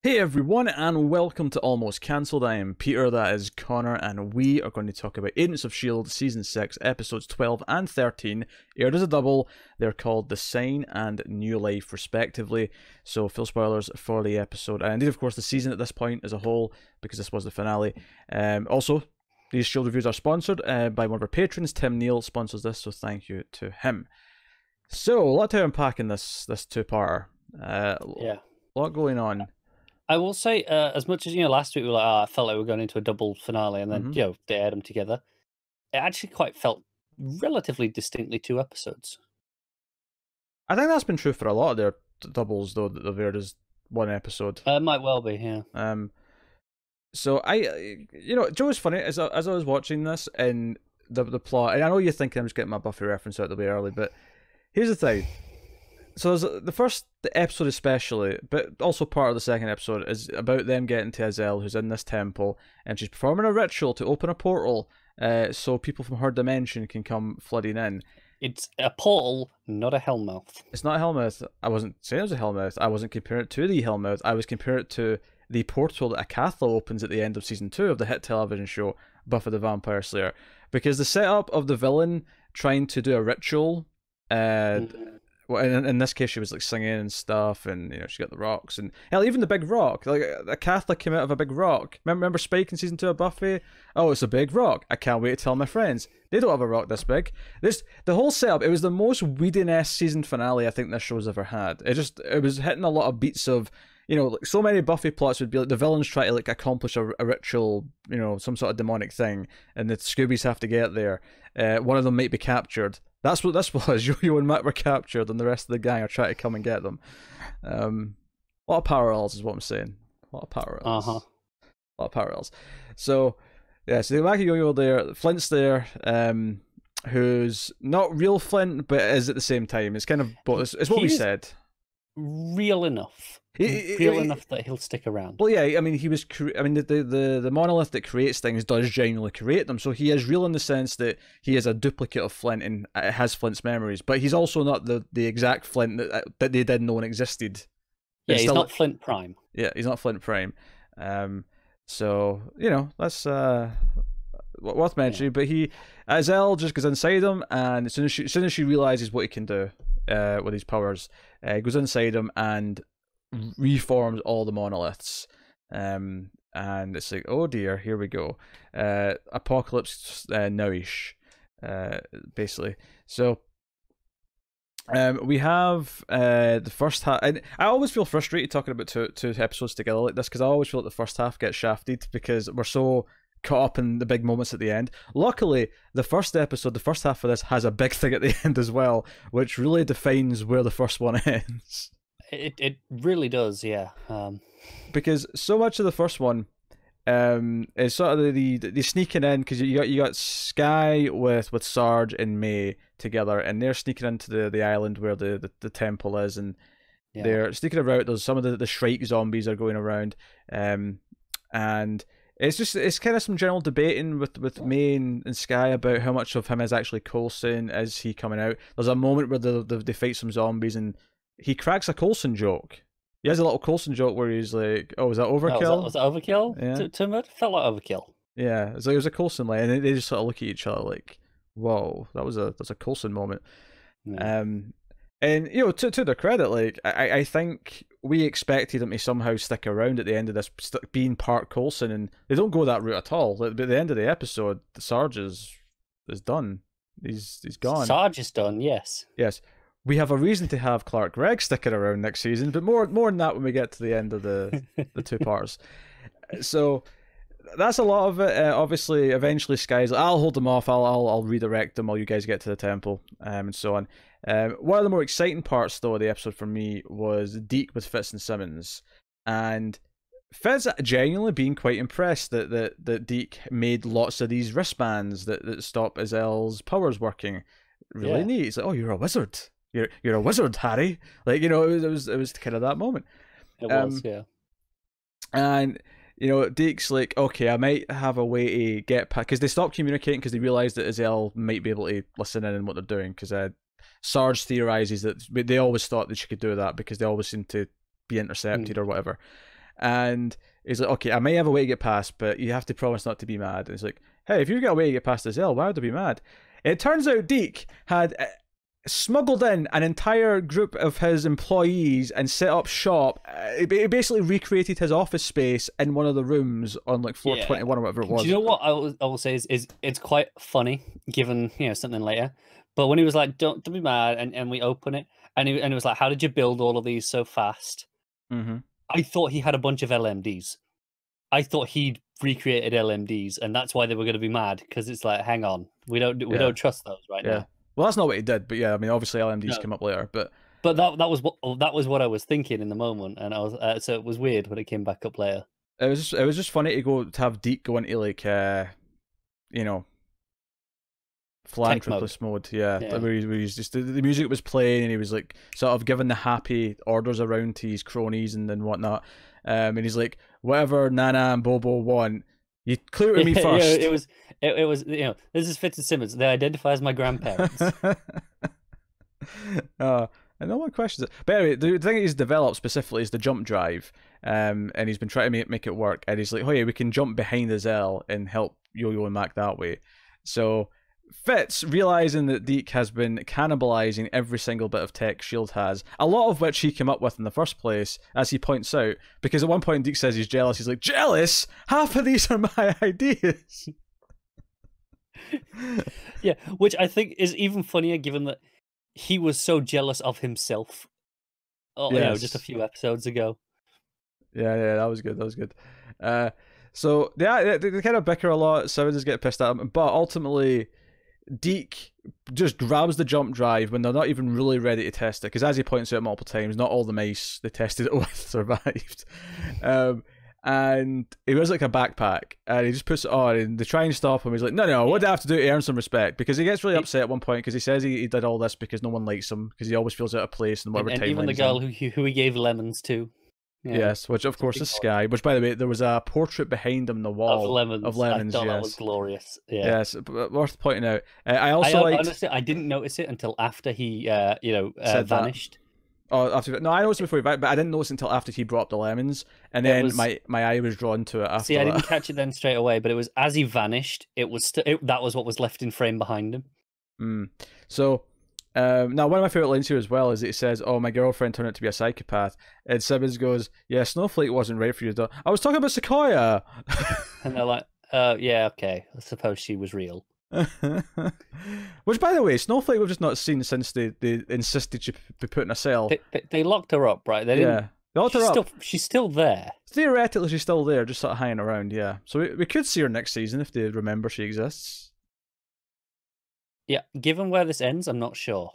Hey everyone, and welcome to Almost Cancelled. I am Peter, that is Connor, and we are going to talk about Agents of S.h.i.e.L.D. Season 6, Episodes 12 and 13, aired as a double. They're called The Sign and New Life, respectively, so full spoilers for the episode, and indeed, of course, the season at this point as a whole, because this was the finale. Also, these S.h.i.e.L.D. reviews are sponsored by one of our patrons. Tim Neal sponsors this, so thank you to him. So, a lot to unpack in this two-parter. A lot going on. I will say, as much as, last week we were like, I felt like we were going into a double finale, and then, they aired them together. It actually quite felt relatively distinctly two episodes. I think that's been true for a lot of their doubles, though, that they've aired as one episode. Might well be, yeah. So Joe, was funny, as I was watching this, and the plot, and I know you're thinking I'm just getting my Buffy reference out the way early, but here's the thing. So the episode especially, but also part of the second episode, is about them getting to s.h.i.e.L.D., who's in this temple, and she's performing a ritual to open a portal so people from her dimension can come flooding in. It's a portal, not a hellmouth. It's not a hellmouth. I wasn't saying it was a hellmouth. I wasn't comparing it to the hellmouth. I was comparing it to the portal that Caethla opens at the end of Season 2 of the hit television show Buffy the Vampire Slayer. Because the setup of the villain trying to do a ritual... Well, in this case, she was like singing and stuff, and she got the rocks, and hell, even the big rock. Like a Catholic came out of a big rock. Remember Spike in Season 2 of Buffy? Oh, it's a big rock. I can't wait to tell my friends. They don't have a rock this big. The whole setup. It was the most Whedon-esque season finale I think this show's ever had. It was hitting a lot of beats of, like so many Buffy plots would be like the villains try to like accomplish a ritual, some sort of demonic thing, and the Scoobies have to get there. One of them might be captured. That's what this was. Yo-Yo and Matt were captured, and the rest of the gang are trying to come and get them. A lot of parallels is what I'm saying. A lot of parallels. A lot of parallels. So, yeah, so the Wacky Yo-Yo there, Flint's there, who's not real Flint, but is at the same time. It's kind of both. It's what we said. Real enough. Real enough that he'll stick around. Well, yeah, I mean, the monolith that creates things does genuinely create them, so he is real in the sense that he is a duplicate of Flint and has Flint's memories, but he's also not the exact Flint that they didn't know existed. Yeah, he's not Flint Prime. Yeah, he's not Flint Prime. So, that's worth mentioning, but s.h.i.e.L.D. just goes inside him, and as soon as she realizes what he can do with his powers, goes inside him and reforms all the monoliths, and it's like, oh dear, here we go, apocalypse nowish, basically. So we have the first half, and I always feel frustrated talking about two episodes together like this, because I always feel like the first half gets shafted because we're so caught up in the big moments at the end. Luckily, the first half of this has a big thing at the end as well, which really defines where the first one ends. It really does, yeah. Because so much of the first one is sort of the sneaking in, because you got Skye with Sarge and May together, and they're sneaking into the island where the temple is, and they're sneaking around. There's some of the Shrike zombies are going around, and it's kind of some general debating with May and Skye about how much of him is actually Coulson. Is he coming out? There's a moment where they fight some zombies, and he cracks a Coulson joke. He has a little Coulson joke where he's like, "Oh, is that overkill? Was that overkill? Yeah. To him, it felt like overkill." Yeah, it's like it was a Coulson line, and they just sort of look at each other like, "Whoa, that's a Coulson moment." Yeah. And to their credit, like I think we expected him to somehow stick around at the end of this, being part Coulson, and they don't go that route at all. Like, at the end of the episode, the Sarge is done. He's gone. Sarge is done. Yes. Yes. We have a reason to have Gregg sticking around next season, but more on that when we get to the end of the two parts. So that's a lot of it. Obviously, eventually Skye's like, I'll hold them off. I'll redirect them while you guys get to the temple, and so on. One of the more exciting parts, though, of the episode for me was Deke with Fitz and Simmons, and Fitz genuinely being quite impressed that Deke made lots of these wristbands that stop s.h.i.e.L.'s powers working. Really neat. He's like, oh, you're a wizard. You're a wizard, Harry. Like, it was kind of that moment. It was, yeah. And Deke's like, okay, I might have a way to get past, because they stopped communicating because they realized that s.h.i.e.L.D. might be able to listen in on what they're doing, because Sarge theorizes that they always thought that she could do that because they always seem to be intercepted or whatever. And he's like, okay, I may have a way to get past, but you have to promise not to be mad. And he's like, hey, if you get a way to get past the s.h.i.e.l.d, why would I be mad? It turns out Deke had smuggled in an entire group of his employees and set up shop. He basically recreated his office space in one of the rooms on like floor 21 or whatever it was. Do you know what I will say is it's quite funny, given something later. But when he was like, don't be mad, and we open it, and it was like, how did you build all of these so fast? Mm-hmm. I thought he had a bunch of LMDs. I thought he'd recreated LMDs, and that's why they were going to be mad, because it's like, hang on, we don't trust those now. Well, that's not what he did, but yeah, I mean, obviously LMDs came up later, but that was what I was thinking in the moment, and I was so it was weird when it came back up later. It was just funny to have Deke go into like philanthropist mode, where he's just the music was playing and he was like sort of giving the happy orders around to his cronies and whatnot, and he's like, whatever Nana and Bobo want, you clear to me first. It was this is Fitz and Simmons. They identify as my grandparents. And no one questions it. But anyway, the thing he's developed specifically is the jump drive, and he's been trying to make it work. And he's like, oh yeah, we can jump behind the s.h.i.e.l.d. and help Yo-Yo and Mac that way. So Fitz, realizing that Deke has been cannibalizing every single bit of tech S.h.i.e.L.D. has, a lot of which he came up with in the first place, as he points out, because at one point Deke says he's jealous. He's like, jealous? Half of these are my ideas. Yeah, which I think is even funnier given that he was so jealous of himself. Just a few episodes ago. Yeah, that was good. So they kind of bicker a lot. Simmons is getting pissed at him, but ultimately Deke just grabs the jump drive when they're not even really ready to test it, because as he points out multiple times, not all the mice they tested it with survived. And he wears like a backpack, and he just puts it on, and they try and stop him. He's like, no, what do I have to do to earn some respect? Because he gets really upset at one point, because he says he did all this because no one likes him, because he always feels out of place in whatever timeline. And even the girl who he gave lemons to. Yeah. Yes, which of course is Sky. Which, by the way, there was a portrait behind him on the wall of lemons. I thought that was glorious. Yeah. Yes, worth pointing out. Honestly, I didn't notice it until after he, vanished. I noticed it before, but I didn't notice it until after he brought up the lemons, and then my eye was drawn to it after. See, I didn't catch it then straight away, but it was as he vanished. It was that was what was left in frame behind him. So. Now, one of my favourite lines here as well is that he says, oh, my girlfriend turned out to be a psychopath. And Simmons goes, yeah, Snowflake wasn't right for you. I was talking about Sequoia. And they're like, yeah, okay. I suppose she was real. Which, by the way, Snowflake we've just not seen since they insisted she be put in a cell. They locked her up, right? They locked her up. She's still there. Theoretically, she's still there, just sort of hanging around, yeah. So we could see her next season if they remember she exists. Yeah, given where this ends, I'm not sure.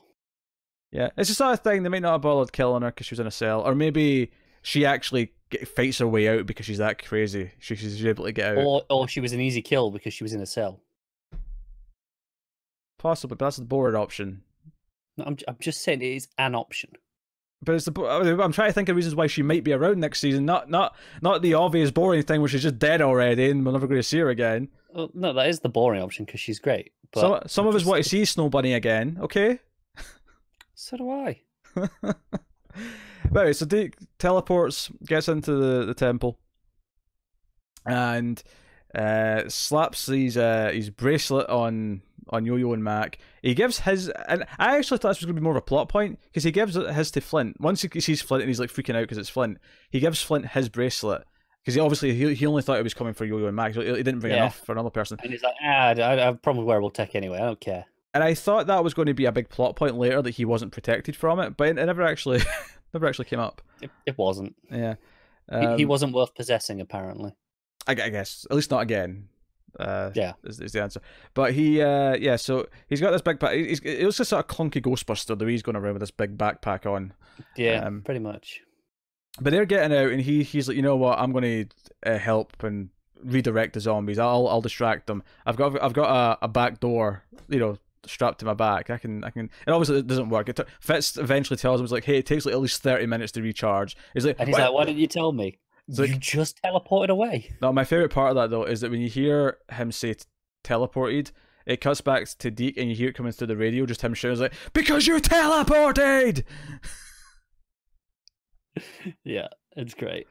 Yeah, it's the sort of thing, they might not have bothered killing her because she was in a cell, or maybe she actually fights her way out because she's that crazy. She's able to get out. Or she was an easy kill because she was in a cell. Possibly, but that's the boring option. No, I'm just saying it is an option. But I'm trying to think of reasons why she might be around next season. Not the obvious boring thing where she's just dead already and we're never going to see her again. Well, no, that is the boring option because she's great. But some of us want to see Snow Bunny again, okay? So do I. Right, so Deke teleports, gets into the temple, and slaps his bracelet on Yo-Yo and Mac. He gives his, and I actually thought this was going to be more of a plot point, because he gives his to Flint. Once he sees Flint and he's like freaking out because it's Flint, he gives Flint his bracelet. Because he only thought it was coming for Yo-Yo and Mac. So he didn't bring enough for another person. And he's like, I have probably wearable tech anyway. I don't care. And I thought that was going to be a big plot point later, that he wasn't protected from it, but it never actually came up. It wasn't. Yeah. He wasn't worth possessing, apparently. I guess. At least not again. Is the answer. But so he's got this big pack. It was just sort of clunky Ghostbuster, the way he's going around with this big backpack on. Yeah, pretty much. But they're getting out, and he's like, you know what? I'm going to help and redirect the zombies. I'll distract them. I've got a back door, strapped to my back. I can. And obviously it doesn't work. Fitz eventually tells him, it's like, hey, it takes like at least 30 minutes to recharge. He's like, why didn't you tell me? You just teleported away. No, my favorite part of that though is that when you hear him say teleported, it cuts back to Deke, and you hear it coming through the radio, just him shouting like, because you teleported. Yeah, it's great.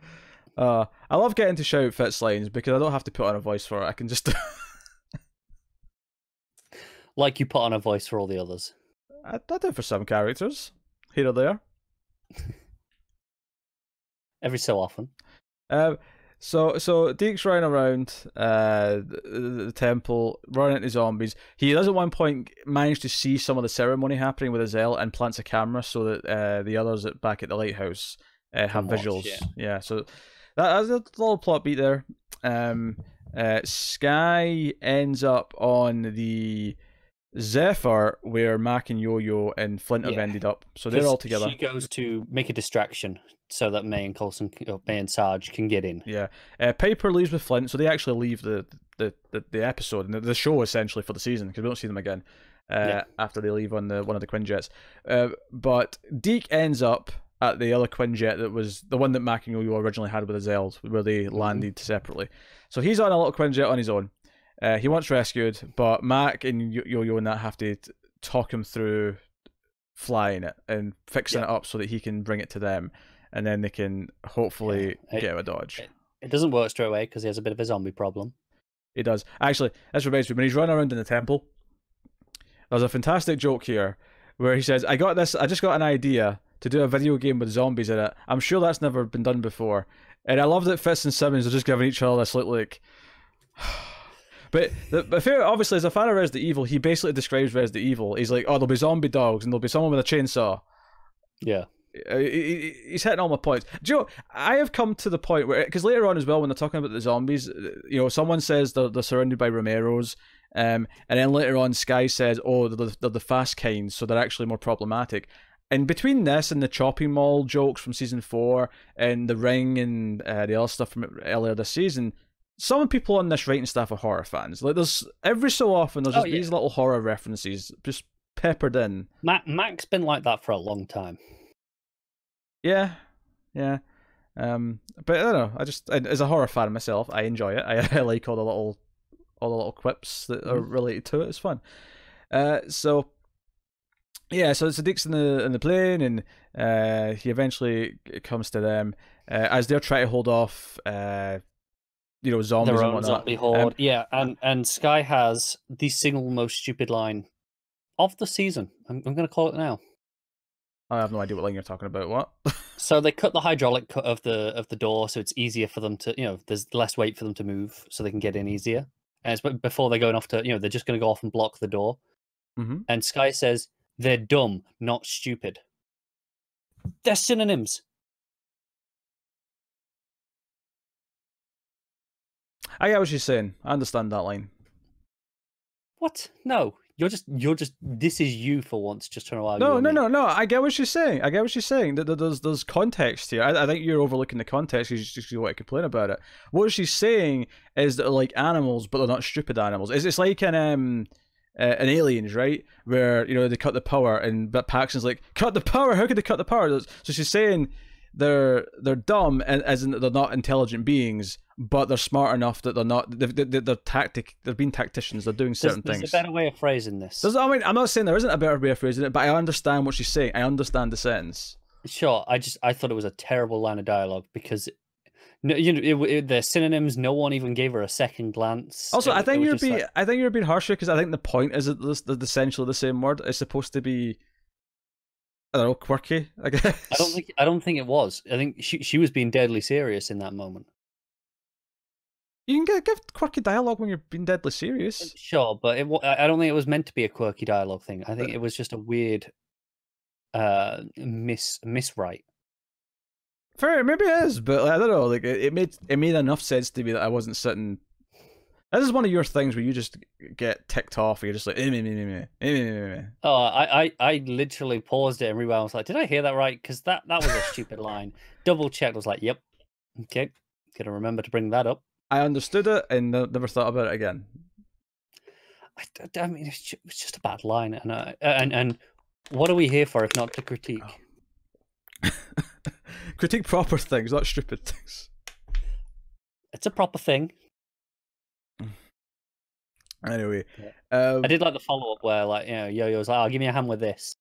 I love getting to shout Fitz lines because I don't have to put on a voice for it. I can just. Like you put on a voice for all the others. I do for some characters, here or there. Every so often. So Deke's running around the temple, running into zombies. He does at one point manage to see some of the ceremony happening with s.h.i.e.l.d. and plants a camera so that the others back at the lighthouse have visuals. Yeah, so that's a little plot beat there. Sky ends up on the Zephyr where Mac and Yo-Yo and Flint have ended up, so they're all together. She goes to make a distraction so that May and Coulson, May and Sarge can get in. Yeah, Piper leaves with Flint, so they actually leave the episode and the show essentially for the season because we don't see them again after they leave on one of the Quinjets. But Deke ends up at the other Quinjet that was the one that Mac and Yo-Yo originally had with s.h.i.e.l.d., where they landed separately. So he's on a little Quinjet on his own. He wants rescued, but Mac and Yo-Yo and that have to talk him through flying it and fixing it up so that he can bring it to them, and then they can hopefully get out of Dodge. It doesn't work straight away because he has a bit of a zombie problem. It does. Actually, this reminds me, when he's running around in the temple, there's a fantastic joke here where he says, I just got an idea to do a video game with zombies in it. I'm sure that's never been done before. And I love that Fitz and Simmons are just giving each other this look like... But obviously, as a fan of Resident Evil, he basically describes Resident Evil. He's like, oh, there'll be zombie dogs and there'll be someone with a chainsaw. Yeah. He's hitting all my points. Do you know, I have come to the point where, because later on as well, when they're talking about the zombies, someone says they're surrounded by Romeros, and then later on, Sky says, oh, they're the fast kind, so they're actually more problematic. And between this and the chopping mall jokes from season 4, and the ring and the other stuff from earlier this season, some people on this writing staff are horror fans. Like, there's every so often there's just these little horror references just peppered in. Mac's been like that for a long time. Yeah. But I don't know. As a horror fan myself, I enjoy it. I like all the little quips that are related to it. It's fun. So Deke's in the plane, and he eventually comes to them as they're trying to hold off. Zombies their and own whatnot. Zombie horde. And Sky has the single most stupid line of the season. I'm going to call it now. I have no idea what line you're talking about. What? So they cut the hydraulic cut of the door, so it's easier for them to, there's less weight for them to move, so they can get in easier. And it's before they're going off to, they're just going to go off and block the door. Mm-hmm. And Sky says, they're dumb, not stupid. They're synonyms. I get what she's saying. I understand that line. What? No. You're just. This is you for once, just trying to argue. No. I get what she's saying. There's context here. I think you're overlooking the context because you want to complain about it. What she's saying is that they're like animals, but they're not stupid animals. It's like in Aliens, right? Where they cut the power, but Paxton's like, cut the power. How could they cut the power? So she's saying they're dumb, as in they're not intelligent beings, but they're smart enough that they're not. They're being tacticians. They're doing certain things. There's a better way of phrasing this. I'm not saying there isn't a better way of phrasing it, but I understand what she's saying. I understand the sentence. Sure, I thought it was a terrible line of dialogue because the synonyms. No one even gave her a second glance. Also, I think you're being harsher because I think the point is that they're essentially the same word. It's supposed to be, I don't know, quirky, I guess. I don't think it was. I think she was being deadly serious in that moment. You can give quirky dialogue when you're being deadly serious. Sure, but I don't think it was meant to be a quirky dialogue thing. I think it was just a weird miswrite. Fair, maybe it is, but I don't know. Like it made enough sense to me that I wasn't sitting. This is one of your things where you just get ticked off, and you're just like, Oh, I literally paused it and rewound. I was like, did I hear that right? Because that was a stupid line. Double checked. I was like, yep, okay, gonna remember to bring that up. I understood it and never thought about it again. I mean, it's just a bad line, and what are we here for if not to critique? Critique proper things, not stupid things. It's a proper thing. Anyway, I did like the follow up where, like, Yo-Yo's like, "Oh, give me a hand with this,"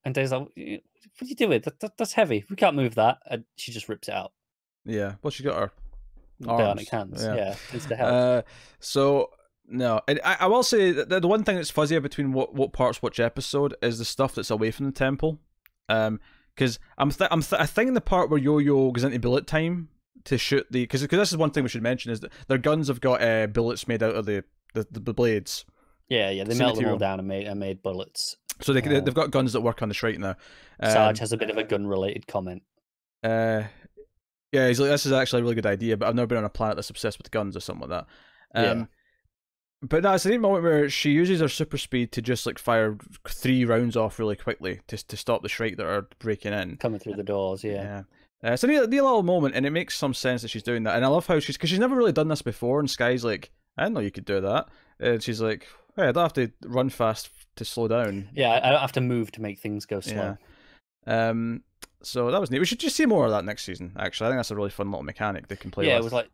and Dave's like, "What are you doing? That's heavy. We can't move that." And she just rips it out. Yeah, well, she got her bionic hands. Yeah, it's to help. So no, and I will say that the one thing that's fuzzy between what parts which episode is the stuff that's away from the temple. Because I think the part where Yo-Yo goes into bullet time to shoot because this is one thing we should mention is that their guns have got bullets made out of the blades. Yeah, they melt them all down and made bullets. So they've got guns that work on the Shrike now. Sarge has a bit of a gun-related comment. Yeah, he's like, this is actually a really good idea, but I've never been on a planet that's obsessed with guns or something like that. But no, it's a neat moment where she uses her super speed to just like fire 3 rounds off really quickly to stop the Shrike that are breaking in. Coming through the doors, yeah. It's a neat little moment, and it makes some sense that she's doing that. And I love how because she's never really done this before, and Sky's like, I didn't know you could do that. And she's like, hey, I don't have to run fast to slow down. Yeah, I don't have to move to make things go slow. Yeah. So that was neat. We should just see more of that next season, actually. I think that's a really fun little mechanic they can play with. Yeah, it was like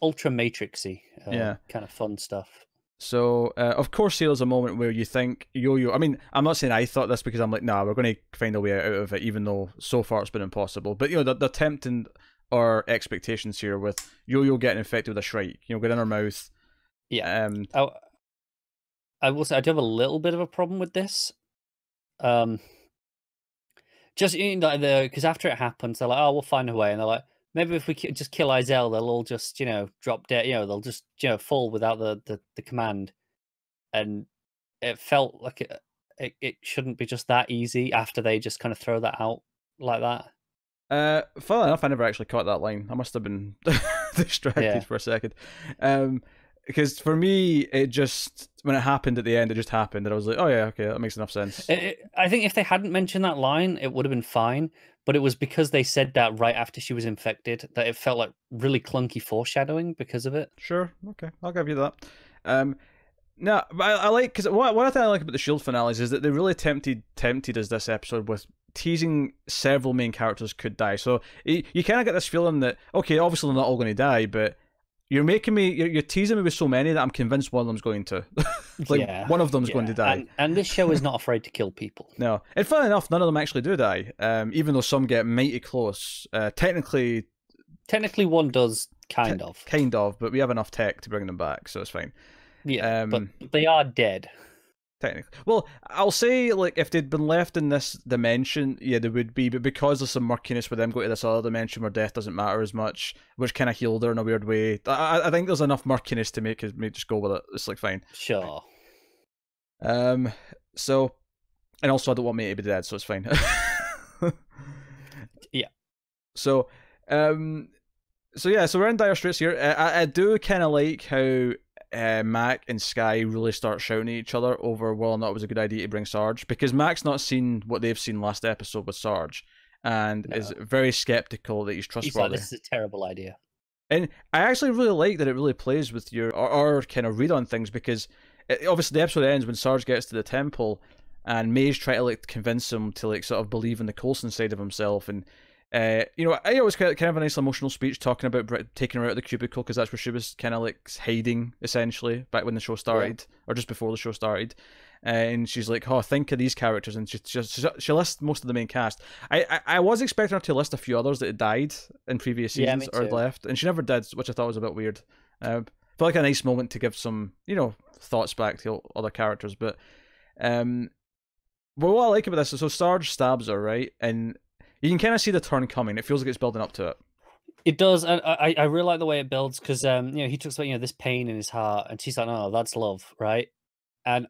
ultra Matrixy kind of fun stuff. So, of course, there's a moment where you think Yo-Yo... I mean, I'm not saying I thought this because I'm like, nah, we're going to find a way out of it, even though so far it's been impossible. But, they're tempting our expectations here with Yo-Yo getting infected with a Shrike, get in her mouth. Yeah. I will say I do have a little bit of a problem with this. Just, because after it happens, they're like, oh, we'll find a way. And they're like, maybe if we just kill s.h.i.e.l.d., they'll all just, drop dead. They'll just, fall without the command. And it felt like it shouldn't be just that easy after they just kind of throw that out like that. Funnily enough, I never actually caught that line. I must have been distracted for a second. Because for me, it just, when it happened at the end, it just happened. And I was like, oh yeah, okay, that makes enough sense. I think if they hadn't mentioned that line, it would have been fine. But it was because they said that right after she was infected that it felt like really clunky foreshadowing because of it. Sure, okay, I'll give you that. No, but I like, because what I think I like about the S.h.i.e.L.D. finales is that they really tempted us this episode with teasing several main characters could die. So you kind of get this feeling that, okay, obviously they're not all going to die, but you're teasing me with so many that I'm convinced one of them's going to. One of them's going to die. And this show is not afraid to kill people. No. And funny enough, none of them actually do die, even though some get mighty close. Technically one does, kind of. Kind of, but we have enough tech to bring them back, so it's fine. Yeah, but they are dead. Technically. Well, I'll say, if they'd been left in this dimension, yeah, they would be, but because there's some murkiness with them going to this other dimension where death doesn't matter as much, which kind of healed her in a weird way, I think there's enough murkiness to make me just go with it. It's, fine. Sure. So, and also I don't want me to be dead, so it's fine. Yeah. So we're in dire straits here. I do kind of like how Mac and Sky really start shouting at each other over whether or not it was a good idea to bring Sarge, because Mac's not seen what they've seen last episode with Sarge and is very skeptical that he's trustworthy. He's like, this is a terrible idea. And I actually really like that it really plays with our kind of read on things, because obviously the episode ends when Sarge gets to the temple and May's trying to convince him to sort of believe in the Coulson side of himself, and I always kind of a nice emotional speech talking about taking her out of the cubicle, because that's where she was kind of hiding essentially back when the show started, or just before the show started. And she's like, "Oh, think of these characters," and she lists most of the main cast. I was expecting her to list a few others that had died in previous seasons or left, and she never did, which I thought was a bit weird. Felt like a nice moment to give some thoughts back to other characters. But what I like about this is, so Sarge stabs her, right, and you can kind of see the turn coming. It feels like it's building up to it. It does, and I really like the way it builds, because he talks about this pain in his heart, and she's like, "Oh, that's love, right?" And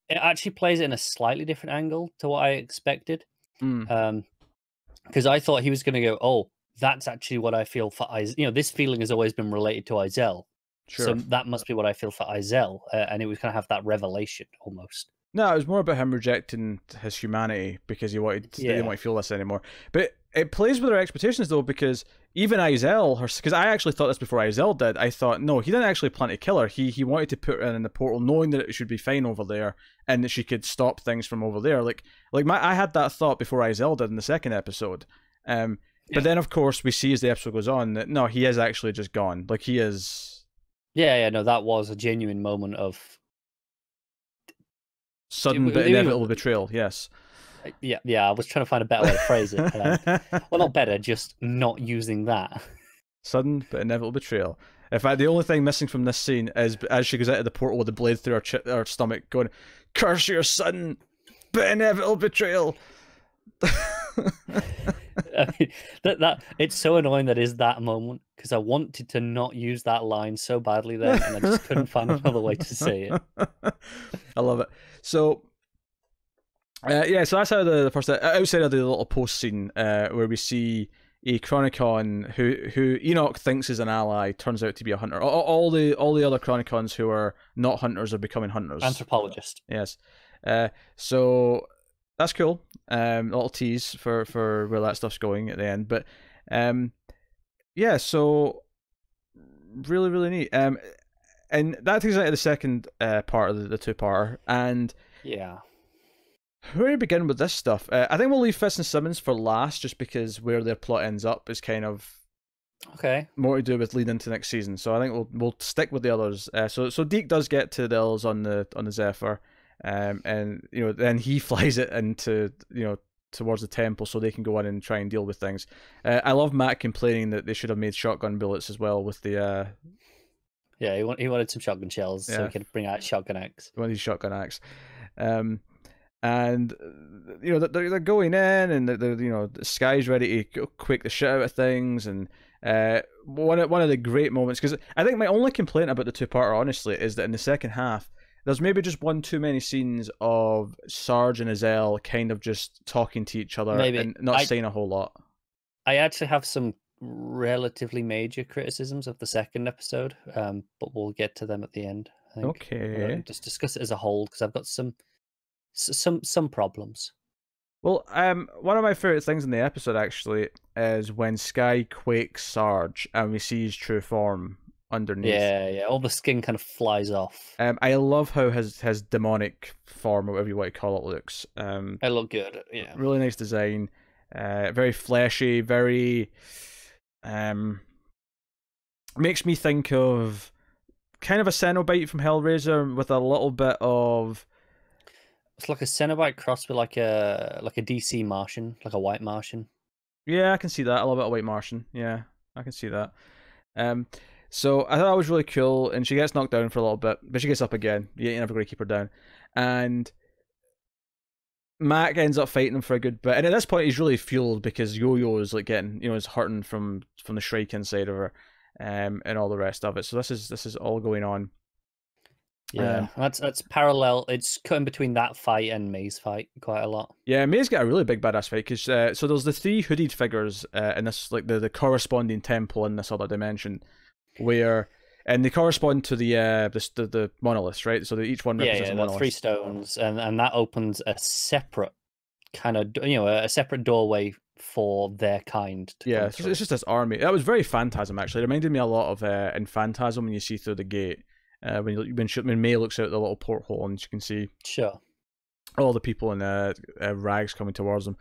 it actually plays it in a slightly different angle to what I expected, because I thought he was going to go, "Oh, that's actually what I feel for s.h.i.e.L.D. This feeling has always been related to s.h.i.e.L.D. Sure. So that must be what I feel for s.h.i.e.L.D. And it was kind of have that revelation almost. No, it was more about him rejecting his humanity because he didn't want to feel this anymore. But it plays with our expectations though, because even s.h.i.e.L.D., because I actually thought this before s.h.i.e.L.D. did. I thought, no, he didn't actually plan to kill her. He wanted to put her in the portal, knowing that it should be fine over there and that she could stop things from over there. I had that thought before s.h.i.e.L.D. did in the second episode. But then of course we see as the episode goes on that no, he is actually just gone. He is. Yeah, no, that was a genuine moment of sudden but inevitable betrayal. Yes. Yeah. I was trying to find a better way to phrase it. Well, not better, just not using that. Sudden but inevitable betrayal. In fact, the only thing missing from this scene is as she goes out of the portal with the blade through her stomach, going, "Curse your sudden but inevitable betrayal." I mean, that it's so annoying that is that moment, because I wanted to not use that line so badly then, and I just couldn't find another way to say it. I love it. So yeah, so that's how the first outside of the little post scene where we see a Chronicon who Enoch thinks is an ally turns out to be a hunter. All the other Chronicons who are not hunters are becoming hunters. Anthropologist. Yes. So that's cool. A little tease for where that stuff's going at the end. But yeah, so really neat. And that takes us out of the second part of the two-parter. And yeah, where do we begin with this stuff? I think we'll leave Fitz and Simmons for last, just because where their plot ends up is kind of okay, more to do with leading into next season. So I think we'll stick with the others. So Deke does get to the Ills on the Zephyr, and then he flies it into towards the temple so they can go in and try and deal with things. I love Matt complaining that they should have made shotgun bullets as well with the. Yeah, he wanted some shotgun shells so he could bring out shotgun axe. He wanted his shotgun axe. And they're going in, and the Sky's ready to quake the shit out of things. And one of the great moments, because I think my only complaint about the two-parter, honestly, is that in the second half there's maybe just one too many scenes of Sarge and s.h.i.e.l.d. kind of just talking to each other and not saying a whole lot. I actually have some relatively major criticisms of the second episode, but we'll get to them at the end, I think. Okay. Just discuss it as a whole, because I've got some problems. Well, one of my favorite things in the episode actually is when Sky quakes Sarge and we see his true form underneath. Yeah, all the skin kind of flies off. I love how his demonic form, or whatever you want to call it, looks. It looked good. Yeah, really nice design. Very fleshy. Very makes me think of kind of a Cenobite from Hellraiser with a little bit of. It's like a Cenobite crossed with like a DC Martian, like a white Martian. Yeah, I can see that. A little bit of white Martian. Yeah, I can see that. So I thought that was really cool, and she gets knocked down for a little bit, but she gets up again. You're never going to keep her down. And Mac ends up fighting him for a good bit, and at this point he's really fueled because Yo-Yo is like getting, is hurting from the shrike inside of her, and all the rest of it. So this is all going on. Yeah, that's parallel. It's cutting between that fight and May's fight quite a lot. Yeah, May's got a really big badass fight because so there's the three hooded figures in this, like the corresponding temple in this other dimension, and they correspond to the monoliths, right? So each one represents a monolith. 3 stones, and that opens a separate kind of a separate doorway for their kind. It's just this army. That was very Phantasm actually. It reminded me a lot of in Phantasm when you see through the gate. When May looks out the little porthole and you can see all the people in rags coming towards them.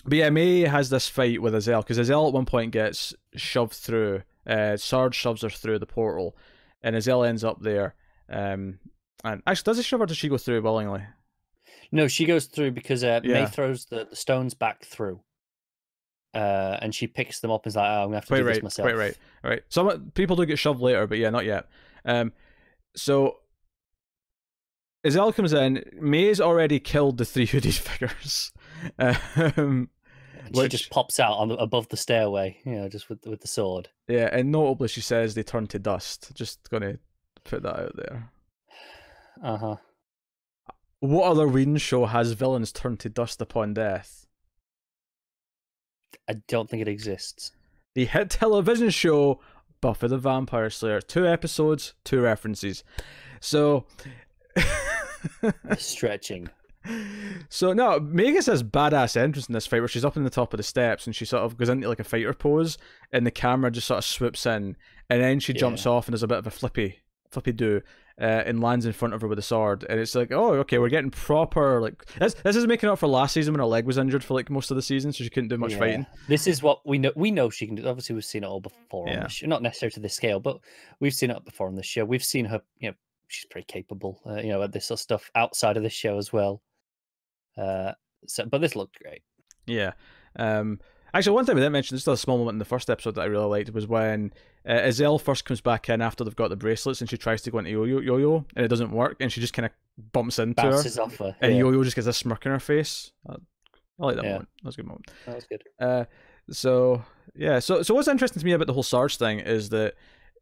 But yeah, May has this fight with s.h.i.e.l.d. because s.h.i.e.l.d. at one point gets shoved through. Sarge shoves her through the portal, and s.h.i.e.l.d. ends up there. And actually, does he shove her or does she go through willingly? No, she goes through because May throws the stones back through. And she picks them up and is like, I'm going to have to do this myself. Right. Some people do get shoved later, but yeah, not yet. So s.h.i.e.l.d. comes in. May's already killed the 3 hooded figures. She just pops out above the stairway, just with the sword. Yeah, and notably she says they turn to dust. Just going to put that out there. Uh-huh. What other Whedon show has villains turn to dust upon death? I don't think it exists. The hit television show Buffy the Vampire Slayer. 2 episodes, 2 references. So stretching. So no, May gets this badass entrance in this fight where she's up on the top of the steps and she sort of goes into like a fighter pose and the camera just sort of swoops in and then she jumps off and there's a bit of a flippy do and lands in front of her with a sword, and it's like, oh, okay, we're getting proper, like this is making up for last season when her leg was injured for like most of the season, so she couldn't do much fighting. This is what we know she can do. Obviously we've seen it all before on the show. Not necessarily to this scale, but we've seen it before on the show. We've seen her, she's pretty capable at this sort of stuff outside of this show as well. But this looked great. Yeah. Actually, one thing we didn't mention, just a small moment in the first episode that I really liked, was when S.h.i.e.L.D. first comes back in after they've got the bracelets, and she tries to go into Yo-Yo, and it doesn't work, and she just kind of bumps into Bounces her, off her, and Yo-Yo just gets a smirk in her face. I like that moment. That was a good moment. That was good. So what's interesting to me about the whole Sarge thing is that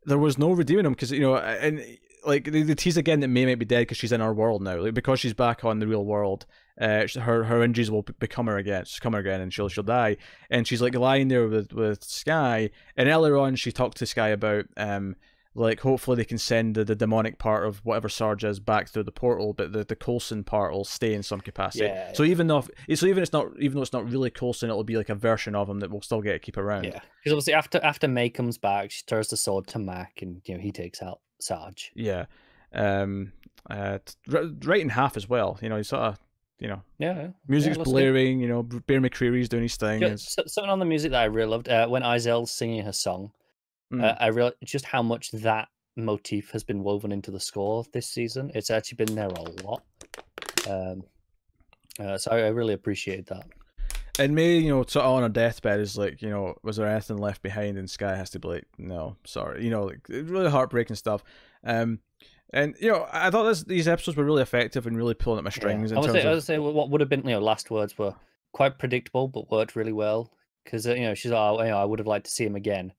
there was no redeeming him, because, you know, and like they tease again that May might be dead because she's in our world now, like, because she's back on the real world. Her injuries will become her again. She'll come her again, and she'll die. And she's like lying there with Skye. And earlier on, she talked to Skye about like hopefully they can send the demonic part of whatever Sarge is back through the portal, but the Coulson part will stay in some capacity. Yeah. So even though it's not really Coulson, it'll be like a version of him that we'll still get to keep around. Yeah, because obviously after May comes back, she throws the sword to Mac, and you know he takes out Sarge. Yeah. Right in half as well. You know, he's sort of. You know, music's blaring. Good. You know, Bear McCreary's doing his thing. Something on the music that I really loved when s.h.i.e.L.'s singing her song. I realized just how much that motif has been woven into the score this season. It's actually been there a lot. So I really appreciate that. And May, you know, sort of on her deathbed is like, you know, was there anything left behind? And Skye has to be like, no, sorry. You know, like really heartbreaking stuff. And you know, I thought these episodes were really effective and really pulling at my strings. I would say what would have been, you know, last words were quite predictable, but worked really well, because you know she's like, oh, you know, I would have liked to see him again,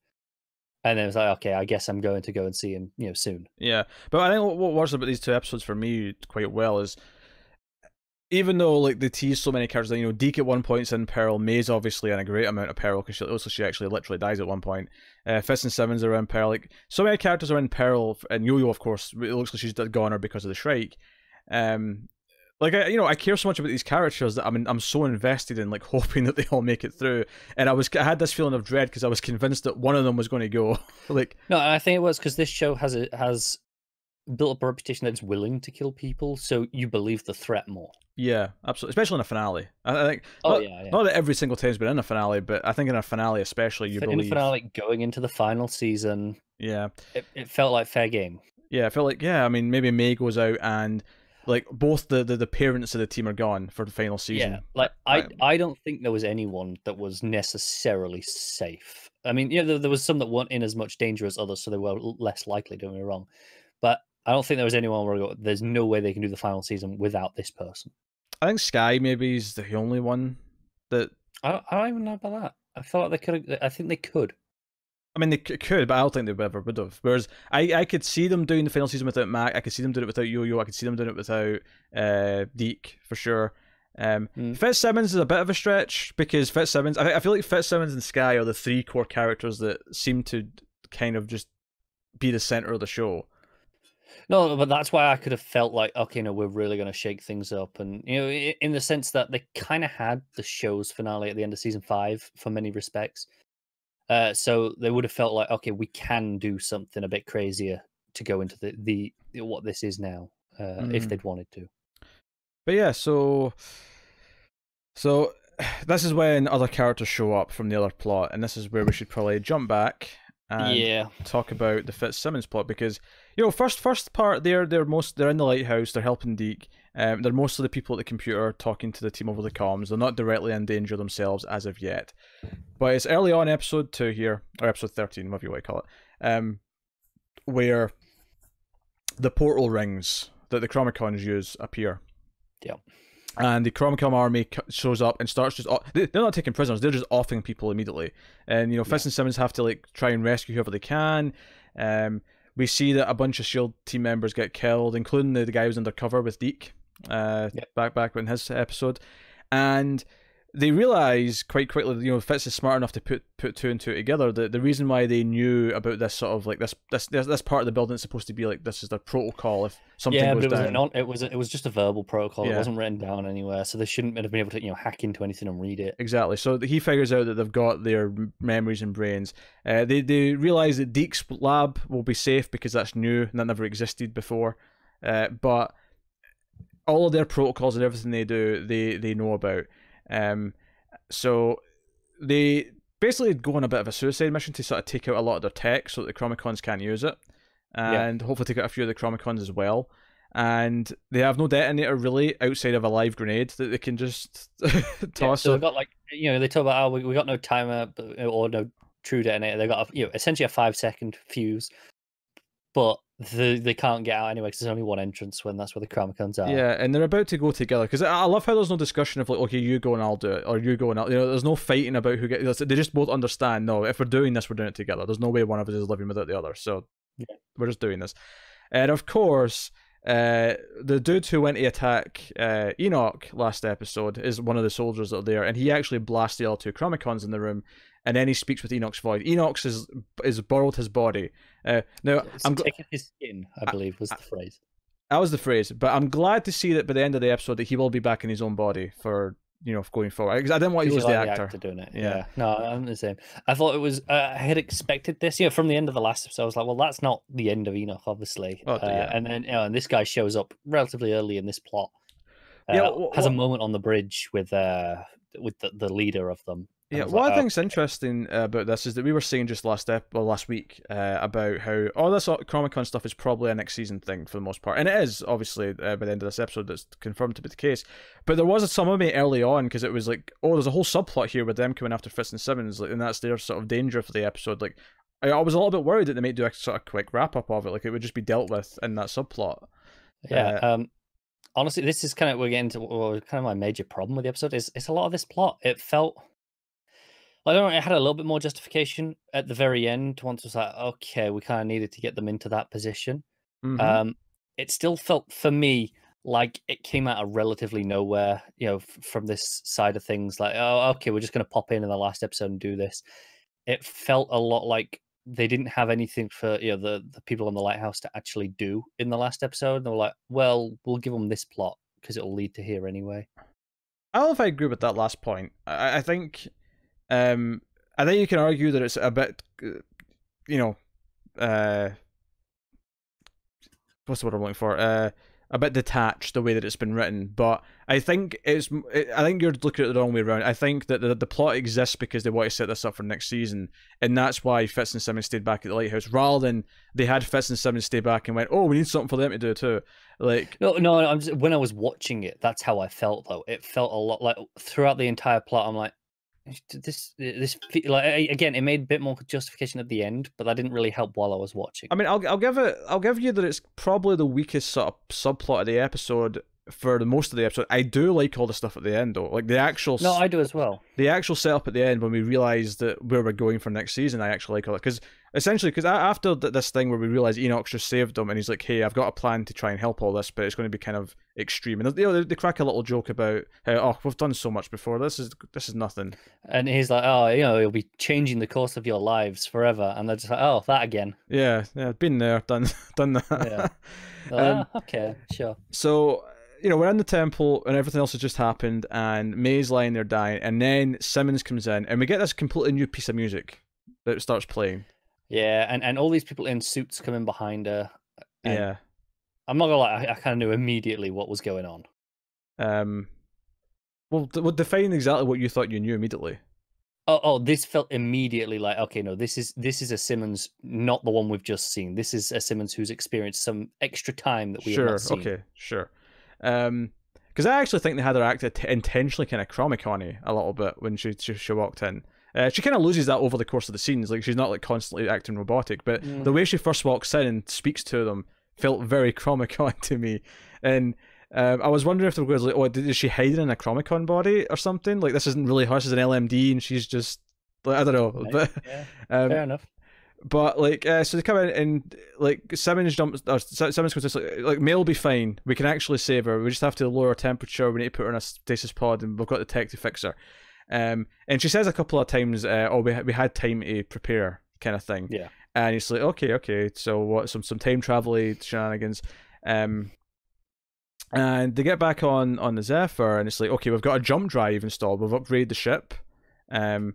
and then it was like, okay, I guess I'm going to go and see him, you know, soon. Yeah, but I think what works about these two episodes for me quite well is, even though like they tease so many characters, you know, Deke at one point's in peril, May's obviously in a great amount of peril because she actually literally dies at one point. Fitz and Simmons are in peril. Like so many characters are in peril, and Yo-Yo, of course, it looks like she's gone her because of the Shrike. Like I care so much about these characters that I'm so invested in, like hoping that they all make it through. And I had this feeling of dread because I was convinced that one of them was going to go. Like no, I think it was because this show has built up a reputation that it's willing to kill people, so you believe the threat more. Yeah, absolutely. Especially in a finale. I think. Not that every single time's been in a finale, but I think in a finale especially, you believe. In a finale going into the final season. Yeah. It felt like fair game. Yeah, I felt like I mean maybe May goes out and like both the parents of the team are gone for the final season. Yeah, like I don't think there was anyone that was necessarily safe. I mean, you know, there was some that weren't in as much danger as others, so they were less likely. Don't get me wrong, but I don't think there was anyone where there's no way they can do the final season without this person. I think Skye maybe is the only one that I don't even know about that. I felt like they could. I think they could. I mean, they could, but I don't think they ever would have. Whereas I could see them doing the final season without Mac. I could see them doing it without Yo-Yo. I could see them doing it without Deke for sure. Fitzsimmons is a bit of a stretch because Fitzsimmons. I feel like Fitzsimmons and Skye are the three core characters that seem to kind of just be the center of the show. No, but that's why I could have felt like, okay, no, we're really going to shake things up. And, you know, in the sense that they kind of had the show's finale at the end of season 5 for many respects. So they would have felt like, okay, we can do something a bit crazier to go into the what this is now, if they'd wanted to. But yeah, so this is when other characters show up from the other plot, and this is where we should probably jump back and talk about the Fitzsimmons plot, because you know, first part they're in the lighthouse, they're helping Deke. They're mostly the people at the computer talking to the team over the comms. They're not directly in danger themselves as of yet. But it's early on episode 2 here, or episode 13, whatever you want to call it, where the portal rings that the Chromicons use appear. Yep. And the Chromicon army shows up and starts just... They're not taking prisoners, they're just offing people immediately. And, you know, Fitz and Simmons have to, like, try and rescue whoever they can. We see that a bunch of S.h.i.e.L.D. team members get killed, including the guy who's undercover with Deke, back in his episode. And they realize quite quickly that, you know, Fitz is smart enough to put two and two together. The reason why they knew about this sort of like this part of the building is supposed to be like this is their protocol if something goes down. It was just a verbal protocol. It wasn't written down anywhere, so they shouldn't have been able to, you know, hack into anything and read it. Exactly. So he figures out that they've got their memories and brains. They realize that Deke's lab will be safe because that's new and that never existed before. But all of their protocols and everything they do, they know about. So they basically go on a bit of a suicide mission to sort of take out a lot of their tech so that the Chromicons can't use it, and hopefully take out a few of the Chromicons as well. And they have no detonator really outside of a live grenade that they can just toss. So they've got like they talk about, oh, we got no timer or no true detonator. They got essentially a 5-second fuse, but they can't get out anyway because there's only one entrance when that's where the Chronicons are. Yeah, and they're about to go together because I love how there's no discussion of like, okay, you go and I'll do it, or you go and I'll. There's no fighting about who gets. They just both understand. No, if we're doing this, we're doing it together. There's no way one of us is living without the other. So we're just doing this. And of course, the dude who went to attack Enoch last episode is one of the soldiers that are there, and he actually blasts the other two Chronicons in the room. And then he speaks with Enoch's voice. Enoch's is borrowed his body. Now I'm taking his skin, I believe, was the phrase. That was the phrase. But I'm glad to see that by the end of the episode that he will be back in his own body for going forward. Because I didn't want to lose the actor doing it. Yeah. No, I'm the same. I thought it was. I had expected this. From the end of the last episode, I was like, well, that's not the end of Enoch, obviously. And then and this guy shows up relatively early in this plot. Has a moment on the bridge with the leader of them. Yeah, what I think's interesting about this is that we were saying just last week about how all this Chronicon stuff is probably a next season thing for the most part, and it is obviously by the end of this episode that's confirmed to be the case. But there was some of me early on because it was like, oh, there's a whole subplot here with them coming after Fitz and Simmons, like, and that's their sort of danger for the episode. Like, I was a little bit worried that they might do a sort of quick wrap up of it, like it would just be dealt with in that subplot. Yeah. Honestly, this is we're getting to kind of my major problem with the episode is a lot of this plot. It felt. I don't know, it had a little bit more justification at the very end once it was like, okay, we kind of needed to get them into that position. Mm-hmm. It still felt, for me, like it came out of relatively nowhere, from this side of things. Like, oh, okay, we're just going to pop in the last episode and do this. It felt a lot like they didn't have anything for the people on the lighthouse to actually do in the last episode. And they were like, well, we'll give them this plot because it'll lead to here anyway. I don't know if I agree with that last point. I think... I think you can argue that it's a bit, what's the word I'm looking for? A bit detached the way that it's been written, but I think I think you're looking at it the wrong way around. I think that the plot exists because they want to set this up for next season, and that's why Fitz and Simmons stayed back at the lighthouse rather than they had Fitz and Simmons stay back and went, oh, we need something for them to do too. Like no, when I was watching it, that's how I felt though. It felt a lot like throughout the entire plot. I'm like. This like again, it made a bit more justification at the end, but that didn't really help while I was watching. I mean, I'll give you that it's probably the weakest sort of subplot of the episode for the most of the episode. I do like all the stuff at the end though, like the actual. No, I do as well. The actual setup at the end when we realised that where we're going for next season, I actually like all it because after this thing where we realise Enoch's just saved them and he's like, hey, I've got a plan to try and help all this, but it's going to be kind of extreme. And they crack a little joke about how, oh, we've done so much before. This is nothing. And he's like, oh, you'll be changing the course of your lives forever. And they're just like, oh, that again. Yeah, been there, done that. Yeah. Okay, sure. So. We're in the temple and everything else has just happened and May's lying there dying and then Simmons comes in and we get this completely new piece of music that starts playing. Yeah, and all these people in suits come in behind her. Yeah. I'm not gonna lie, I kind of knew immediately what was going on. Well, define exactly what you thought you knew immediately. Oh, this felt immediately like, okay, no, this is a Simmons, not the one we've just seen. This is a Simmons who's experienced some extra time that we have not seen. Okay, sure. Because I actually think they had her act intentionally kind of Chromicon-y a little bit when she walked in. She kind of loses that over the course of the scenes. Like she's not like constantly acting robotic, but the way she first walks in and speaks to them felt very Chromicon to me. And I was wondering if there was like, oh, is she hiding in a Chromicon body or something? Like this isn't really her. This is an LMD, and she's just like, I don't know. Right. But yeah. Fair enough. But like, so they come in and like Simmons goes like May will be fine. We can actually save her. We just have to lower her temperature. We need to put her in a stasis pod, and we've got the tech to fix her. And she says a couple of times, "Oh, we had time to prepare," kind of thing. Yeah. And it's like, okay. So what? Some time travel-y shenanigans. And they get back on the Zephyr, and it's like, okay, we've got a jump drive installed. We've upgraded the ship. And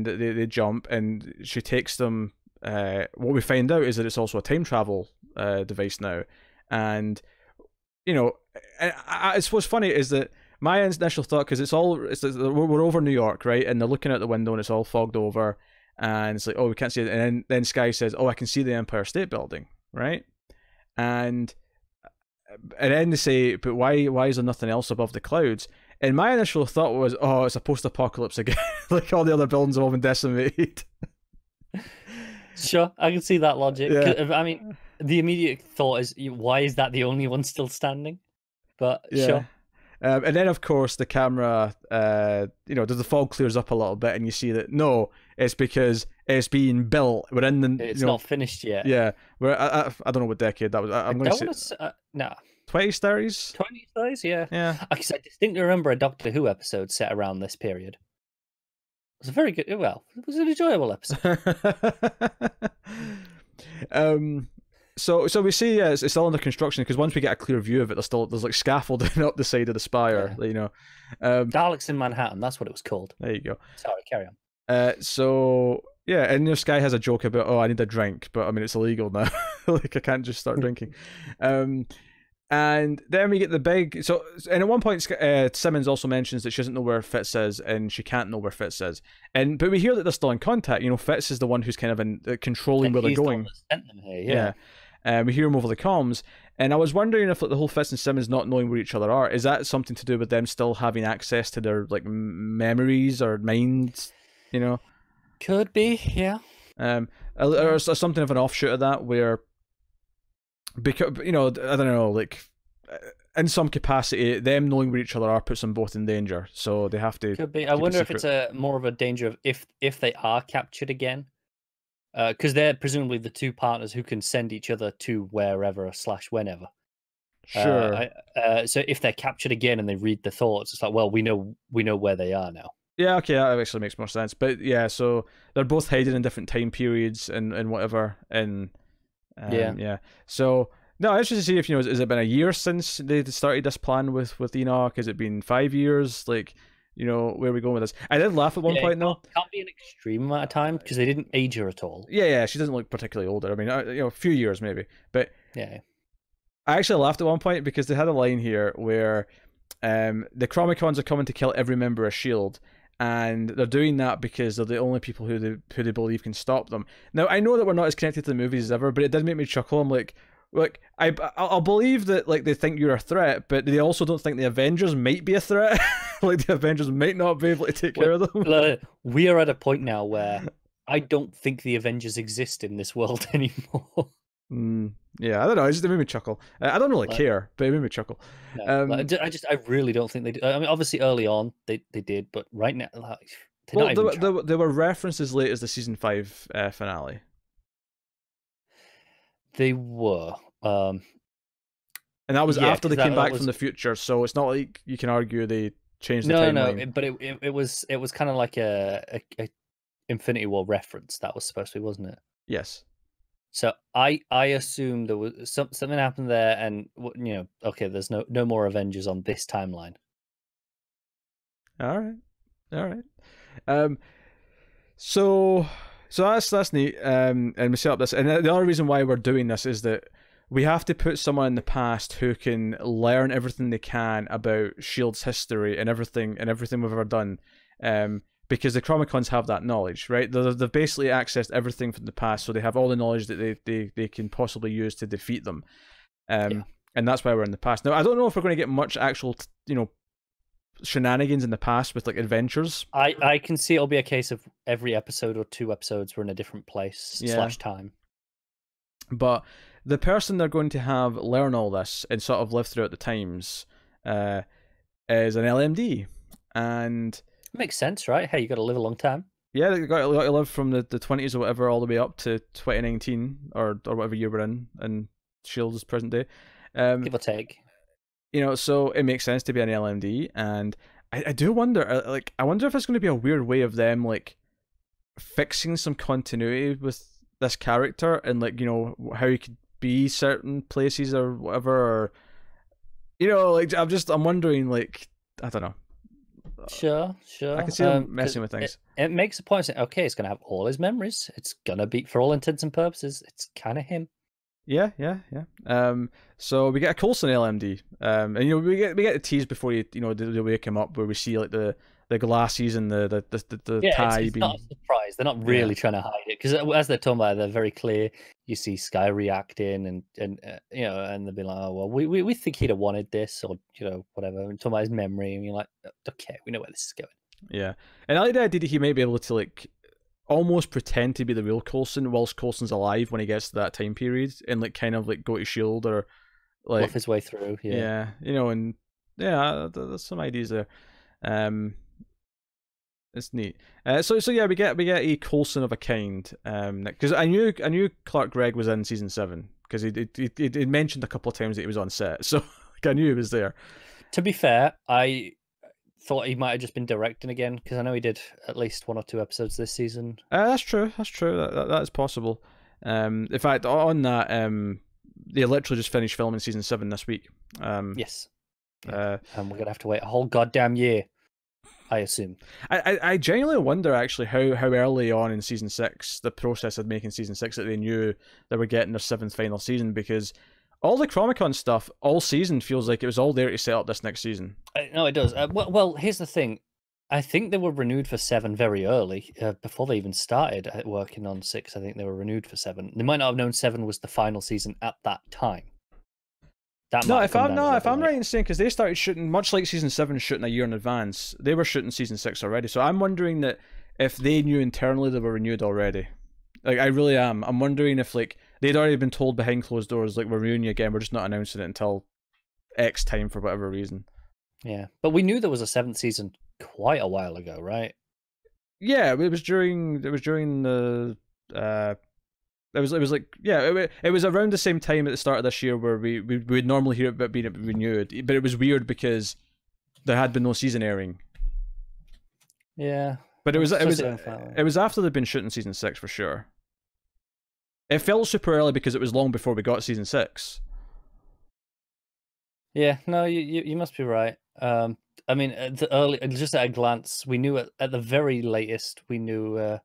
they jump, and she takes them. What we find out is that it's also a time travel device now, and it's what's funny is that my initial thought, because we're over New York, right, and they're looking out the window and it's all fogged over, and it's like, oh, we can't see it, and then Sky says, oh, I can see the Empire State Building, right, and then they say, but why is there nothing else above the clouds? And my initial thought was, oh, it's a post-apocalypse again. Like all the other buildings have all been decimated. Sure, I can see that logic. Yeah. I mean, the immediate thought is, why is that the only one still standing? But Yeah. sure. And then, of course, the camera, the fog clears up a little bit, and you see that no, it's because it's being built. We're in the. It's not finished yet. Yeah, I don't know what decade that was. I'm going to say. No. 20s, 30s? 20s, 30s, yeah. Yeah. I distinctly remember a Doctor Who episode set around this period. It was a very good. Well, it was an enjoyable episode. So we see it's still under construction because once we get a clear view of it, there's like scaffolding up the side of the spire. Yeah. Daleks in Manhattan. That's what it was called. There you go. Sorry, carry on. So yeah, and this guy has a joke about, oh, I need a drink, but I mean it's illegal now. Like I can't just start drinking. And then we get the big. So, and at one point, Simmons also mentions that she doesn't know where Fitz is, and she can't know where Fitz is. But we hear that they're still in contact. Fitz is the one who's kind of controlling where they're going. Sent them here, yeah. We hear him over the comms, and I was wondering if the whole Fitz and Simmons not knowing where each other are, is that something to do with them still having access to their memories or minds? Could be, yeah. Or something of an offshoot of that where. Because I don't know, like in some capacity, them knowing where each other are puts them both in danger, so they have to. Could be. I wonder if it's more of a danger of if they are captured again, because they're presumably the two partners who can send each other to wherever / whenever. Sure. So if they're captured again and they read the thoughts, it's like, well, we know where they are now. Yeah, okay, that actually makes more sense. But yeah, so they're both hiding in different time periods and whatever, and. Yeah. So no, I was just to see if has it been a year since they started this plan with Enoch? Has it been 5 years? Like, where are we going with this? I did laugh at one point though. It can't be an extreme amount of time because they didn't age her at all. Yeah, she doesn't look particularly older. I mean, a few years maybe, but yeah. I actually laughed at one point because they had a line here where the Chromicons are coming to kill every member of S.h.i.e.L.D. And they're doing that because they're the only people who they believe can stop them. Now, I know that we're not as connected to the movies as ever, but it did make me chuckle. I'm like I'll believe that they think you're a threat, but they also don't think the Avengers might be a threat. Like the Avengers might not be able to take care of them. We are at a point now where I don't think the Avengers exist in this world anymore. Yeah, I don't know. It just made me chuckle. I don't really care, but it made me chuckle. No, I really don't think they do. I mean, obviously early on they did, but right now, there were references late as the season 5 finale. They were, and that was after they came back from the future. So it's not like you can argue they changed the timeline. No, but it was kind of like a Infinity War reference that was supposed to be, wasn't it? Yes. So I assume there was something happened there, and okay, there's no more Avengers on this timeline. All right. So that's neat. And we set up this, and the other reason why we're doing this is that we have to put someone in the past who can learn everything they can about S.h.i.e.L.D.'s history and everything we've ever done. Because the Chromicons have that knowledge, right? They've basically accessed everything from the past, so they have all the knowledge that they can possibly use to defeat them. And that's why we're in the past. Now, I don't know if we're going to get much actual, shenanigans in the past with adventures. I can see it'll be a case of every episode or 2 episodes we're in a different place / time. But the person they're going to have learn all this and sort of live throughout the times is an LMD, and. Makes sense, right? Hey, you got to live a long time. Yeah, they got to live from the 20s or whatever all the way up to 2019 or whatever year we're in S.h.i.e.L.D.'s present day. Give or take. So it makes sense to be an LMD, and I do wonder, I wonder if it's going to be a weird way of them fixing some continuity with this character and how he could be certain places or whatever, or I'm wondering I don't know. Sure. I can see him messing with things. It makes a point saying, okay, it's going to have all his memories. It's going to be, for all intents and purposes, it's kind of him. Yeah. So we get a Coulson LMD, and we get the tease before they wake him up, where we see the glasses and the Yeah, tie it's being. not a surprise. They're not really trying to hide it because as they're talking about it, they're very clear. You see Sky reacting and you know, and they'll be like, "Oh well, we think he'd have wanted this," or you know, whatever. And talking about his memory, and you're like, "Okay, we know where this is going." Yeah, and I like the idea that he might be able to like almost pretend to be the real Coulson whilst Coulson's alive when he gets to that time period, and like kind of like go to S.h.i.e.L.D. or like Bluff his way through. yeah, you know, and yeah, there's some ideas there. It's neat. So yeah, we get a Coulson of a kind. Because I knew Clark Gregg was in season 7 because he mentioned a couple of times that he was on set, so like, I knew he was there. To be fair, I thought he might have just been directing again because I know he did at least 1 or 2 episodes this season. That's true. That is possible. In fact, on that, they literally just finished filming season 7 this week. Yes. Yeah. And we're gonna have to wait a whole goddamn year, I assume. I genuinely wonder actually how early on in season 6 the process of making season 6 that they knew they were getting their 7th final season, because all the Chromicon stuff all season feels like it was all there to set up this next season. No, it does. Well, here's the thing. I think they were renewed for 7 very early, before they even started working on 6. I think they were renewed for 7. They might not have known 7 was the final season at that time. If I'm right in saying, because they started shooting much like season 7, shooting a year in advance, they were shooting season 6 already. So I'm wondering that if they knew internally they were renewed already. Like, I really am. I'm wondering if like they'd already been told behind closed doors, like, we're renewing you again, we're just not announcing it until X time for whatever reason. Yeah, but we knew there was a 7th season quite a while ago, right? Yeah, it was during the it was like, yeah, it was around the same time at the start of this year where we would normally hear about being renewed, but it was weird because there had been no season airing. Yeah, but it was after they'd been shooting season 6 for sure. It felt super early because it was long before we got season 6. Yeah, no, you must be right. I mean, just at a glance, we knew at the very latest, we knew.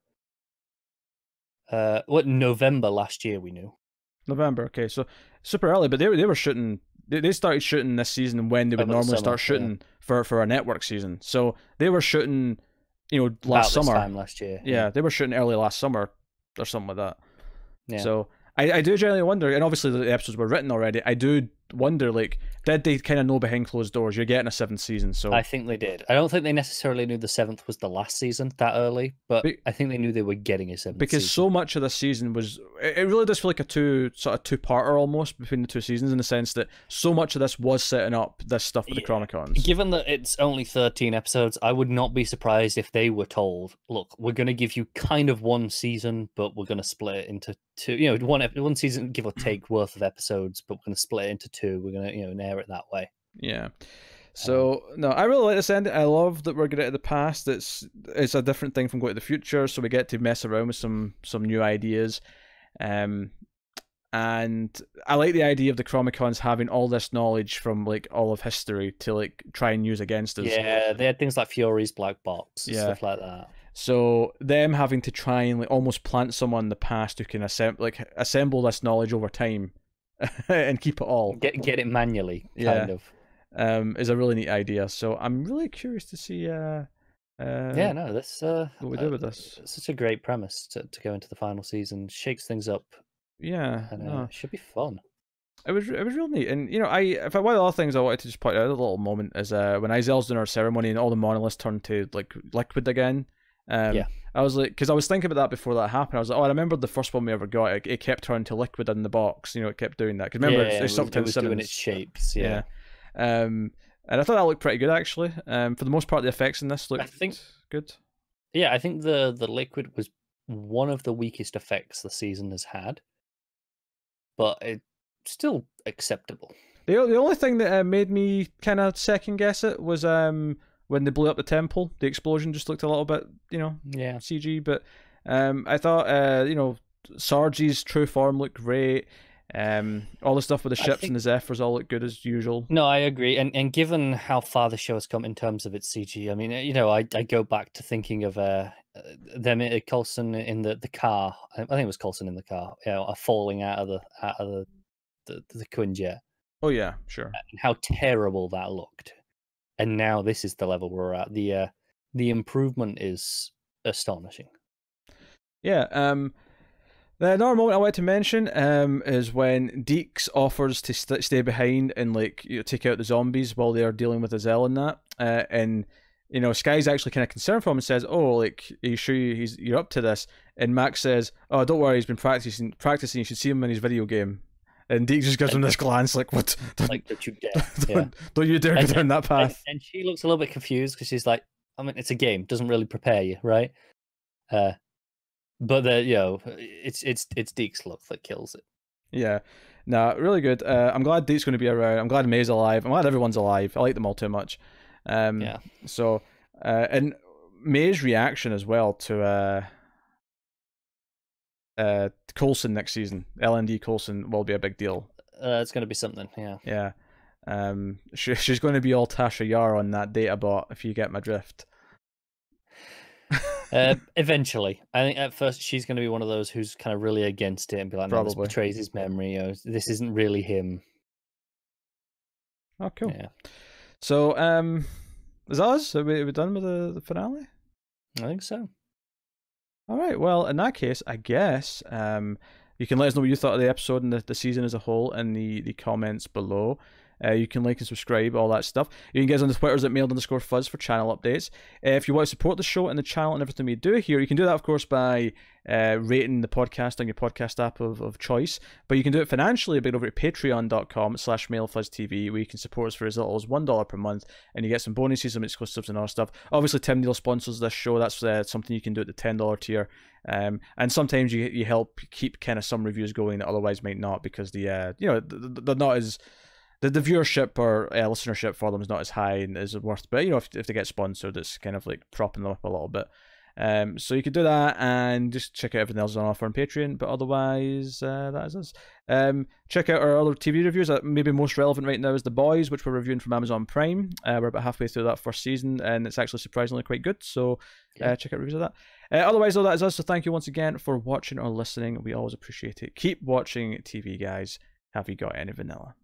What, November last year we knew. November, okay, so super early, but they were shooting. They started shooting this season when they would normally start shooting for a network season. So they were shooting, last summer. This time last year. Yeah, they were shooting early last summer or something like that. Yeah. So I do generally wonder, and obviously the episodes were written already. I do wonder, like, did they kind of know behind closed doors you're getting a 7th season? So I think they did. I don't think they necessarily knew the 7th was the last season that early, but I think they knew they were getting a 7th because season. So much of this season was, it really does feel like a two-parter almost between the 2 seasons, in the sense that so much of this was setting up this stuff with the Chronicons. Given that it's only 13 episodes, I would not be surprised if they were told, look, we're going to give you kind of 1 season, but we're going to split it into 2, one season, give or take, worth of episodes, but we're going to split it into 2. We're going to, air it that way. Yeah. So no, I really like this ending. I love that we're getting to the past. It's a different thing from going to the future, so we get to mess around with some new ideas. And I like the idea of the Chromicons having all this knowledge from like all of history to like try and use against us. Yeah, they had things like Fury's black box and stuff like that. So them having to try and like almost plant someone in the past who can assemble this knowledge over time and keep it all. Get it manually, kind of. Is a really neat idea. So I'm really curious to see this what we do with this. It's such a great premise to go into the final season. Shakes things up. Yeah. And it should be fun. It was real neat. And one of the other things I wanted to just point out, a little moment, is when Izel's doing her ceremony and all the monoliths turned to like liquid again. I was like, because I was thinking about that before that happened. I was like, I remember the first one we ever got. It kept turning to liquid in the box. It kept doing that. Because remember, it was doing its shapes. Yeah. And I thought that looked pretty good actually. For the most part, the effects in this looked good. Yeah, I think the liquid was one of the weakest effects the season has had, but it's still acceptable. The only thing that made me kind of second guess it was when they blew up the temple. The explosion just looked a little bit, CG. But I thought, Sarge's true form looked great. All the stuff with the ships and the Zephyrs all look good as usual. No, I agree. And given how far the show has come in terms of its CG, I mean, I go back to thinking of them, Coulson in the car. I think it was Coulson in the car. Falling out of the Quinjet. Oh yeah, sure. And how terrible that looked. And now this is the level we're at. The the improvement is astonishing. Yeah. Another moment I wanted to mention is when Deeks offers to stay behind and take out the zombies while they are dealing with s.h.i.e.L.D. and that, and Sky's actually kind of concerned for him and says, "Oh, are you sure you're up to this?" And Max says, "Oh, don't worry, he's been practicing. You should see him in his video game." And Deeks just gives him this glance like, "What? Don't you dare! Don't you dare go down that path." And she looks a little bit confused because she's like, "I mean, it's a game; doesn't really prepare you, right?" But it's Deeks' look that kills it. Yeah, really good. I'm glad Deeks going to be around. I'm glad May's alive. I'm glad everyone's alive. I like them all too much. So, and May's reaction as well to Coulson next season, LND Coulson, will be a big deal. It's going to be something, yeah. Yeah. She's going to be all Tasha Yar on that data bot, if you get my drift. Eventually. I think at first she's going to be one of those who's kind of really against it and be like, no, this betrays his memory. This isn't really him. Oh, cool. Yeah. So, is that us? Are we done with the finale? I think so. All right. Well, in that case, I guess you can let us know what you thought of the episode and the season as a whole in the comments below. You can like and subscribe, all that stuff. You can get us on the Twitters at @mailed_fuzz for channel updates. If you want to support the show and the channel and everything we do here, you can do that, of course, by rating the podcast on your podcast app of choice. But you can do it financially by going over to patreon.com/mailfuzztv, where you can support us for as little as $1 per month, and you get some bonuses, some exclusives, and other stuff. Obviously, Tim Neal sponsors this show. That's something you can do at the $10 tier. And sometimes you help keep kind of some reviews going that otherwise might not, because they're not as... The viewership or listenership for them is not as high and is worth, but if they get sponsored, it's kind of like propping them up a little bit. So you could do that and just check out everything else on offer on Patreon. But otherwise, that is us. Check out our other TV reviews. Maybe most relevant right now is The Boys, which we're reviewing from Amazon Prime. We're about halfway through that first season, and it's actually surprisingly quite good. So check out reviews of that. Otherwise, though, that is us. So thank you once again for watching or listening. We always appreciate it. Keep watching TV, guys. Have you got any vanilla?